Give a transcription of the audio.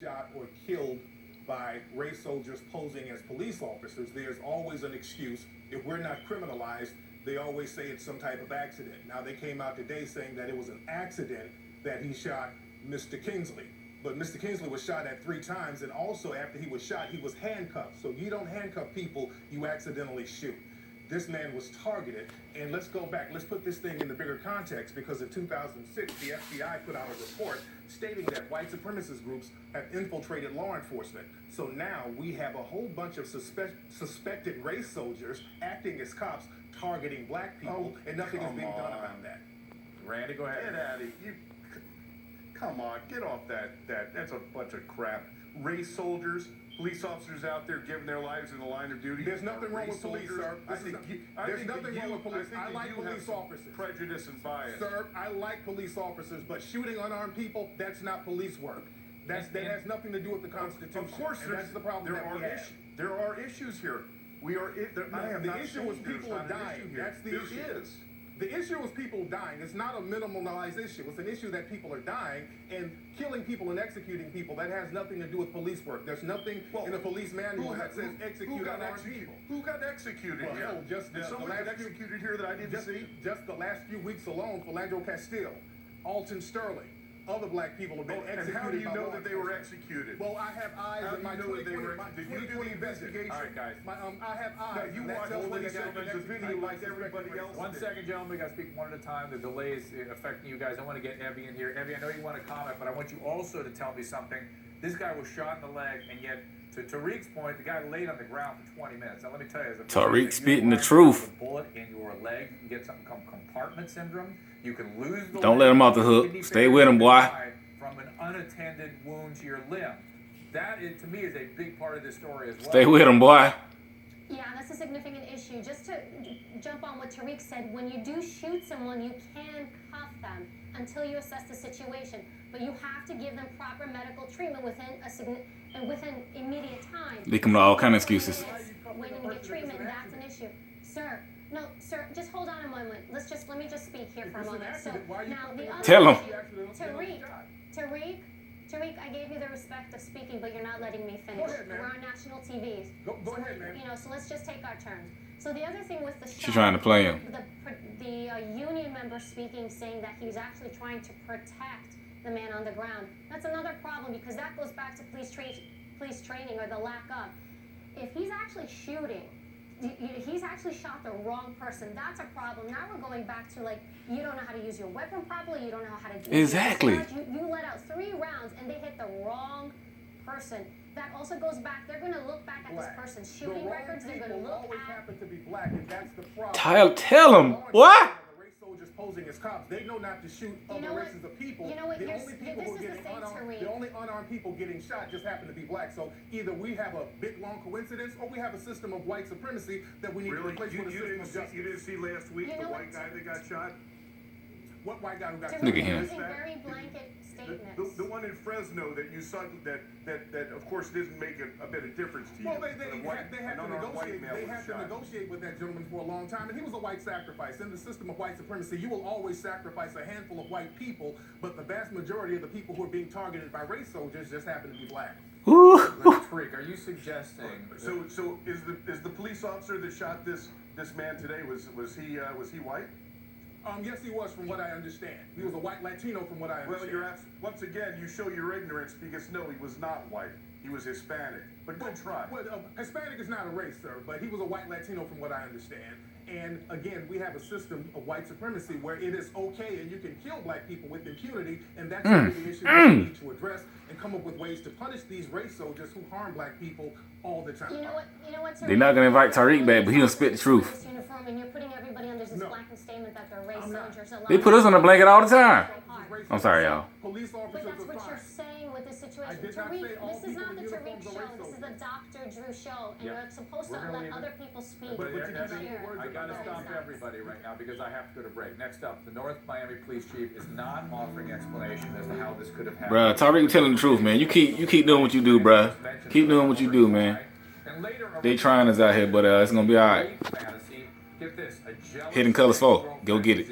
shot or killed by race soldiers posing as police officers, there's always an excuse. If we're not criminalized, they always say it's some type of accident. Now, they came out today saying that it was an accident that he shot Mr. Kingsley. But Mr. Kingsley was shot at 3 times, and also after he was shot, he was handcuffed. So you don't handcuff people, you accidentally shoot. This man was targeted, and let's go back. Let's put this thing in the bigger context, because in 2006, the FBI put out a report stating that white supremacist groups have infiltrated law enforcement. So now we have a whole bunch of suspected race soldiers acting as cops, targeting black people, and nothing is being done about that. Randy, go ahead. Get out of here. Come on, get off that. That's a bunch of crap. Race soldiers, police officers out there giving their lives in the line of duty. There's nothing wrong with police, sir. There's nothing wrong with police. I like police officers. Prejudice and bias. Sir, I like police officers, but shooting unarmed people, that's not police work. That has nothing to do with the Constitution. Of course, that's the problem that we have. There are issues here. We are. The issue is people are dying. That's the issue. The issue is people dying. It's not a minimalized issue. It's an issue that people are dying, and killing people and executing people, that has nothing to do with police work. There's nothing in a police manual that says execute unarmed people. Who got executed here? Just someone got executed here that I didn't see? Just the last few weeks alone, Philando Castile, Alton Sterling, other black people have been executed. And how do you know that they were executed? Well, I have eyes in my 2020 Did you do the investigation? All right, guys. I have eyes. No, you watch all these segments of video like everybody else. 1 second, gentlemen. We got to speak one at a time. The delay is affecting you guys. I want to get Evie in here. Evie, I know you want to comment, but I want you also to tell me something. This guy was shot in the leg, and yet, to Tariq's point, the guy laid on the ground for 20 minutes. Now, let me tell you, Tariq spitting the truth. A bullet in your leg, you can get something called compartment syndrome. You can lose the Don't let him off the hook. Stay with him, boy. From an unattended wound to your limb. That, to me, is a big part of this story as well. Stay with him, boy. Yeah, that's a significant issue. Just to jump on what Tariq said, when you do shoot someone, you can cuff them until you assess the situation. But you have to give them proper medical treatment within immediate time. They come to all kind of excuses. Waiting to get treatment, that's an issue. Sir, no, sir, just hold on a moment. Let me just speak here for a moment. So now the other Tell him. Tariq, I gave you the respect of speaking, but you're not letting me finish. Go ahead, man. We're on national TVs. Go ahead, man. So let's just take our turns. So the other thing with the shot, She's trying to play him. The union member speaking, saying that he was actually trying to protect the man on the ground. That's another problem, because that goes back to police training, or the lack of. If he's actually shooting, he's actually shot the wrong person. That's a problem. Now we're going back to, like, you don't know how to use your weapon properly. You don't know how to do Exactly. You let out 3 rounds and they hit the wrong person. That also goes back. They're going to look back at this person's shooting records. They're going to look always at. happen to be black, and that's the problem. Tell him. What? Race soldiers posing as cops, they know not to shoot other races of people. You know what? The only people who are getting unarmed, the only unarmed people getting shot just happen to be black. So either we have a big long coincidence, or we have a system of white supremacy that we need to replace with a system of justice. You didn't see last week the white guy that got shot? What white guy who got shot? Look at him. Using very blanket statements. The one in Fresno that you saw that of course didn't make a bit of difference to you. Well, they had to negotiate with that gentleman for a long time, and he was a white sacrifice. In the system of white supremacy, you will always sacrifice a handful of white people, but the vast majority of the people who are being targeted by race soldiers just happen to be black. Tariq, are you suggesting? So is the police officer that shot this man today, was he white? Yes, he was, from what I understand. He was a white Latino, from what I understand. Well, once again, you show your ignorance, because no, he was not white. He was Hispanic. But good try. Well, Hispanic is not a race, sir, but he was a white Latino, from what I understand. And again, we have a system of white supremacy where it is okay and you can kill black people with impunity, and that's really the issue that we need to address and come up with ways to punish these race soldiers who harm black people all the time. You know what? They're not gonna invite Tariq back, but he'll spit the truth. And you're putting everybody under this blanket statement that they're race soldiers. They put us on a blanket all the time. I'm sorry, y'all. Police But officers that's are what fine. you're saying with this situation. I did not say all This is people not in the uniforms Tariq are show. race This is the soldiers. Dr. Drew show, and you're supposed to let other people speak. But you can't say here. words I got to stop everybody right now, because I have to go to break. Next up, the North Miami Police Chief is not offering explanation as to how this could have happened. Bruh, Tariq telling the truth, man. You keep doing what you do, bruh. Keep doing what you do, man. They trying us out here, but it's gonna be all right. Hidden Colors 4. Go get it.